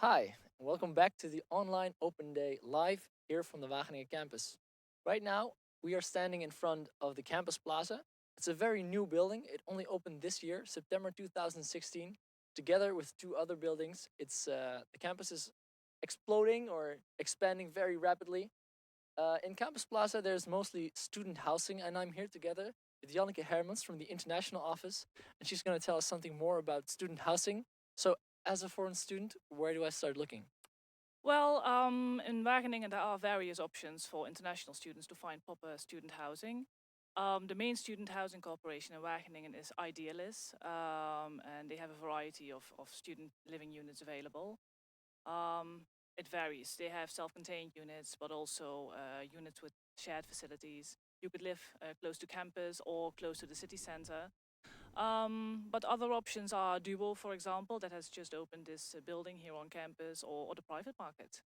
Hi, and welcome back to the online open day live here from the Wageningen campus. Right now, we are standing in front of the Campus Plaza. It's a very new building. It only opened this year, September 2016, together with two other buildings. The campus is exploding or expanding very rapidly. In Campus Plaza, there's mostly student housing, and I'm here together with Janneke Hermans from the international office, and she's going to tell us something more about student housing. So, as a foreign student, where do I start looking? Well, in Wageningen, there are various options for international students to find proper student housing. The main student housing corporation in Wageningen is Idealis, and they have a variety of student living units available. It varies. They have self-contained units, but also units with shared facilities. You could live close to campus or close to the city center. But other options are OODWUR, for example, that has just opened this building here on campus, or the private market.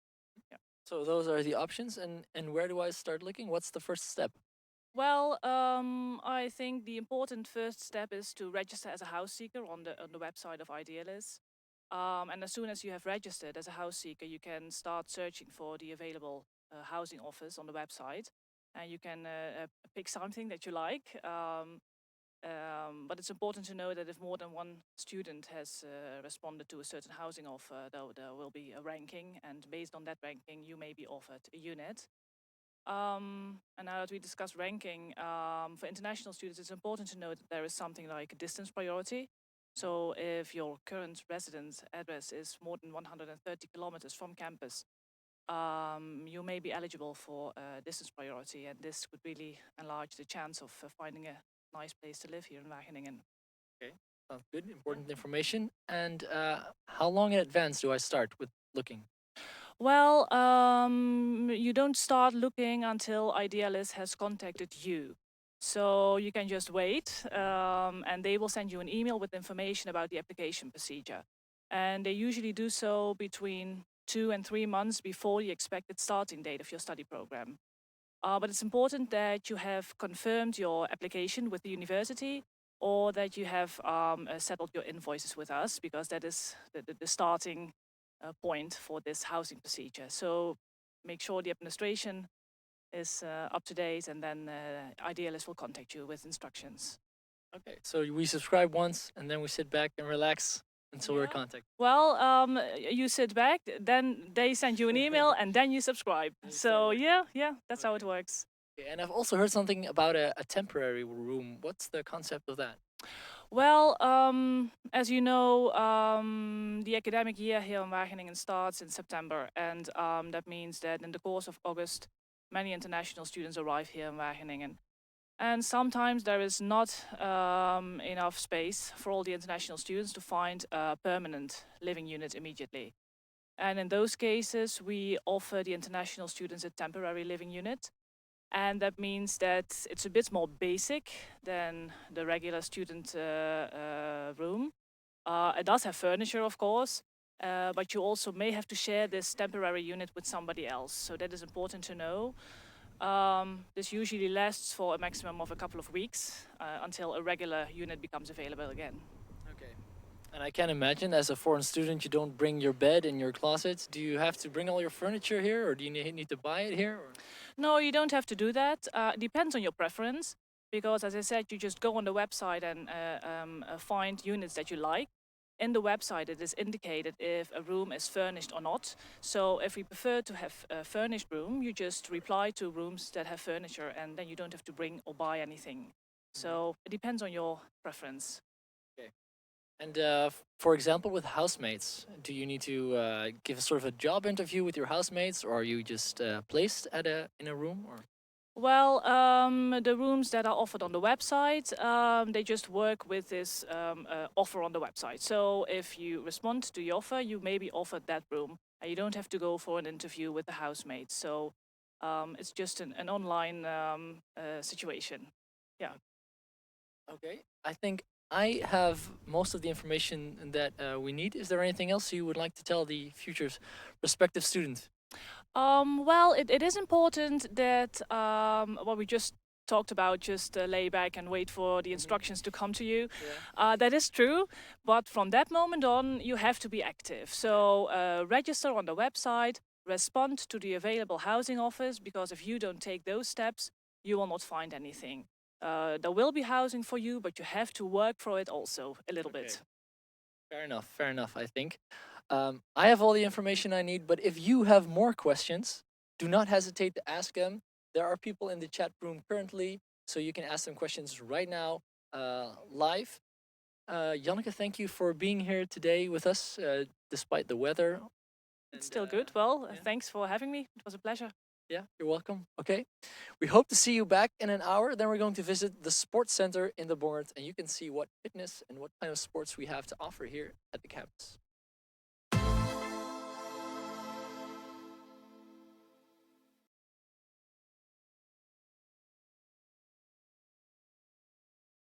Yeah. So those are the options, and where do I start looking? What's the first step? Well, I think the important first step is to register as a house seeker on the website of Idealis. And as soon as you have registered as a house seeker, you can start searching for the available housing offers on the website, and you can pick something that you like. But it's important to know that if more than one student has responded to a certain housing offer, there will be a ranking, and based on that ranking, you may be offered a unit. And now that we discuss ranking, for international students, it's important to know that there is something like a distance priority. So if your current residence address is more than 130 kilometers from campus, you may be eligible for distance priority, and this could really enlarge the chance of finding a nice place to live here in Wageningen. Okay, sounds good. Important information. And how long in advance do I start with looking? Well, you don't start looking until Idealis has contacted you. So you can just wait, and they will send you an email with information about the application procedure. And they usually do so between 2 and 3 months before the expected starting date of your study program. But it's important that you have confirmed your application with the university, or that you have settled your invoices with us, because that is the starting point for this housing procedure. So make sure the administration is up to date, and then Idealist will contact you with instructions. Okay, so we subscribe once, and then we sit back and relax until we're Yeah. contacted. Well, you sit back, then they send you an email, and then you subscribe. So yeah, that's how it works. Okay, and I've also heard something about a temporary room. What's the concept of that? Well, as you know, the academic year here in Wageningen starts in September, and that means that in the course of August, many international students arrive here in Wageningen. And sometimes there is not enough space for all the international students to find a permanent living unit immediately. And in those cases, we offer the international students a temporary living unit. And that means that it's a bit more basic than the regular student room. It does have furniture, of course, but you also may have to share this temporary unit with somebody else. So that is important to know. This usually lasts for a maximum of a couple of weeks until a regular unit becomes available again. Okay. And I can imagine, as a foreign student, you don't bring your bed and your closet. Do you have to bring all your furniture here, or do you need to buy it here? Or? No, you don't have to do that. It depends on your preference, because as I said, you just go on the website and find units that you like. in the website it is indicated if a room is furnished or not. So if we prefer to have a furnished room, you just reply to rooms that have furniture, and then you don't have to bring or buy anything. So it depends on your preference. Okay. And for example, with housemates, do you need to give a sort of a job interview with your housemates, or are you just placed at in a room? Or Well, the rooms that are offered on the website, they just work with this offer on the website. So if you respond to the offer, you may be offered that room, and you don't have to go for an interview with the housemate. So it's just an online situation. Yeah. okay, I think I have most of the information that we need. Is there anything else you would like to tell the future prospective student? Well, it is important that what we just talked about, just lay back and wait for the instructions to come to you. Yeah. That is true, but from that moment on, you have to be active. So register on the website, respond to the available housing offers, because if you don't take those steps, you will not find anything. There will be housing for you, but you have to work for it also a little bit. Fair enough, I think. I have all the information I need, but if you have more questions, do not hesitate to ask them. There are people in the chat room currently, so you can ask them questions right now, live. Janneke, thank you for being here today with us, despite the weather. It's still good. Well, yeah. thanks for having me. It was a pleasure. Yeah, you're welcome. Okay. We hope to see you back in an hour. Then we're going to visit the sports center in the Board, and you can see what fitness and what kind of sports we have to offer here at the campus.